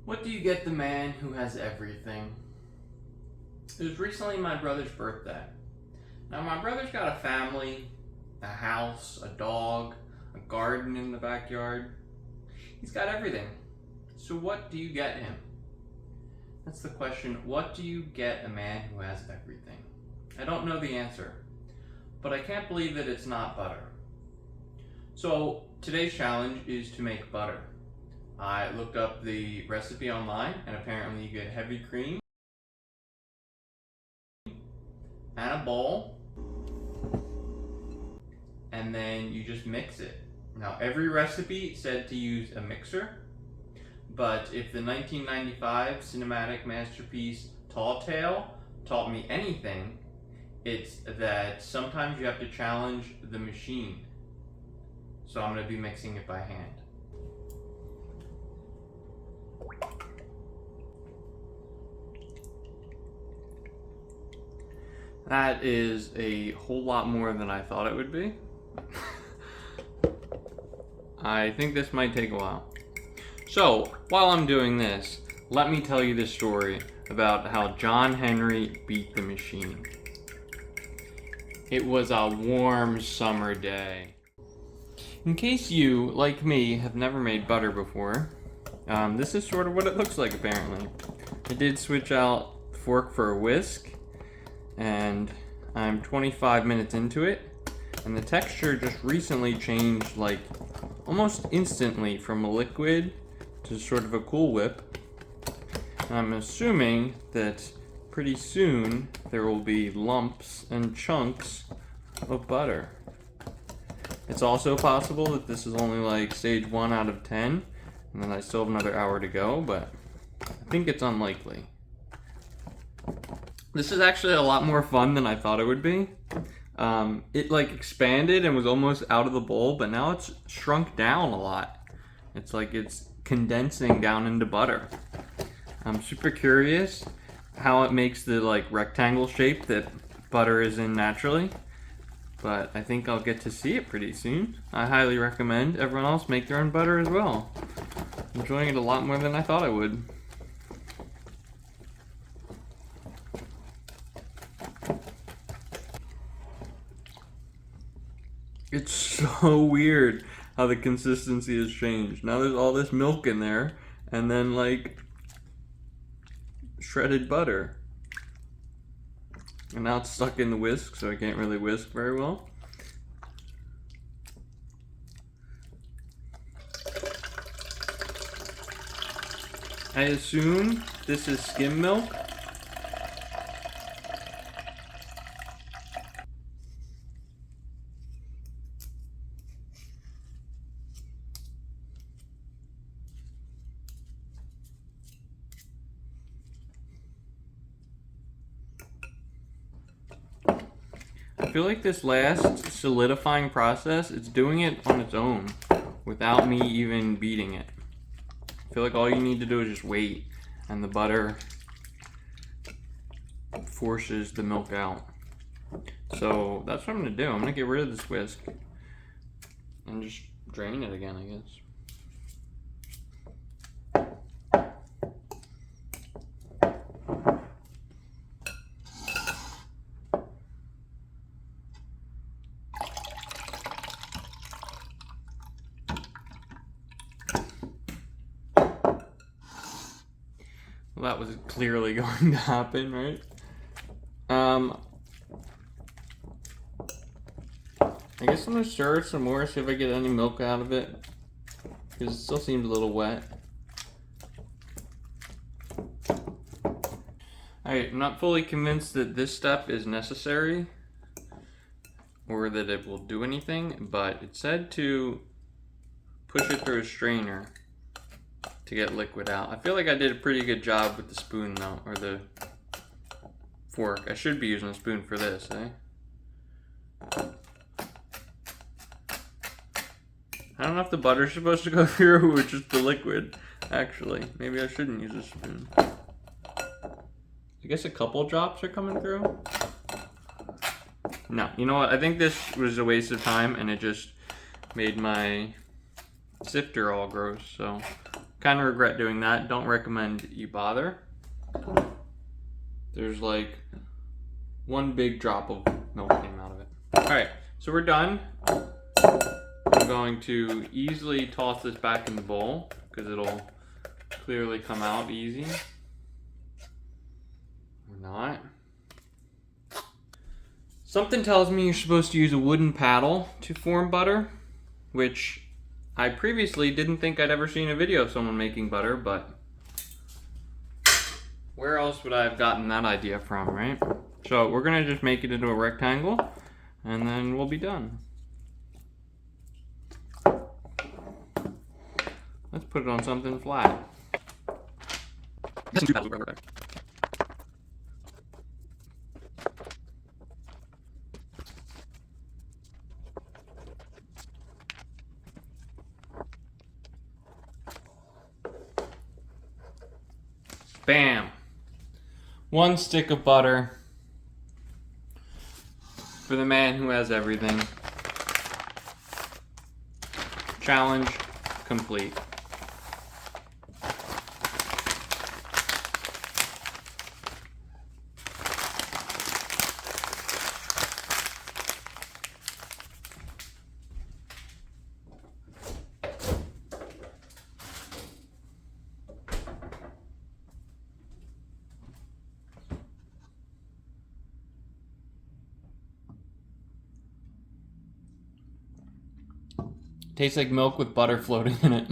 What do you get the man who has everything? It was recently my brother's birthday. Now, my brother's got a family, a house, a dog, a garden in the backyard. He's got everything. So what do you get him? That's the question. What do you get a man who has everything? I don't know the answer, but I can't believe that it's not butter. So today's challenge is to make butter. I looked up the recipe online, and apparently you get heavy cream and a bowl, and then you just mix it. Now, every recipe said to use a mixer, but if the 1995 cinematic masterpiece Tall Tale taught me anything, it's that sometimes you have to challenge the machine. So I'm going to be mixing it by hand. That is a whole lot more than I thought it would be. I think this might take a while. So, while I'm doing this, let me tell you the story about how John Henry beat the machine. It was a warm summer day. In case you, like me, have never made butter before, this is sort of what it looks like apparently. I did switch out fork for a whisk, and I'm 25 minutes into it, and the texture just recently changed like almost instantly from a liquid to sort of a Cool Whip. And I'm assuming that pretty soon there will be lumps and chunks of butter. It's also possible that this is only like stage 1 out of 10, and then I still have another hour to go, but I think it's unlikely. This is actually a lot more fun than I thought it would be. It like expanded and was almost out of the bowl, but now it's shrunk down a lot. It's like it's condensing down into butter. I'm super curious how it makes the like rectangle shape that butter is in naturally, but I think I'll get to see it pretty soon. I highly recommend everyone else make their own butter as well. I'm enjoying it a lot more than I thought I would. It's so weird how the consistency has changed. Now there's all this milk in there, and then like shredded butter. And now it's stuck in the whisk, so I can't really whisk very well. I assume this is skim milk. I feel like this last solidifying process, it's doing it on its own without me even beating it. I feel like all you need to do is just wait, and the butter forces the milk out. So that's what I'm gonna do. I'm gonna get rid of this whisk and just drain it again, I guess. Well, that was clearly going to happen, right? I guess I'm gonna stir it some more, see if I get any milk out of it, because it still seems a little wet. I'm not fully convinced that this step is necessary or that it will do anything, but it said to push it through a strainer to get liquid out. I feel like I did a pretty good job with the spoon though, or the fork. I should be using a spoon for this, eh? I don't know if the butter's supposed to go through or just the liquid, actually. Maybe I shouldn't use a spoon. I guess a couple drops are coming through. No, you know what? I think this was a waste of time, and it just made my sifter all gross, so Kind of regret doing that. Don't recommend you bother. There's like one big drop of milk came out of it. Alright, so we're done. I'm going to easily toss this back in the bowl because it'll clearly come out easy. Or not. Something tells me you're supposed to use a wooden paddle to form butter, which I previously didn't think I'd ever seen a video of someone making butter, but where else would I have gotten that idea from, right? So we're gonna just make it into a rectangle and then we'll be done. Let's put it on something flat. Bam! One stick of butter for the man who has everything. Challenge complete. Tastes like milk with butter floating in it.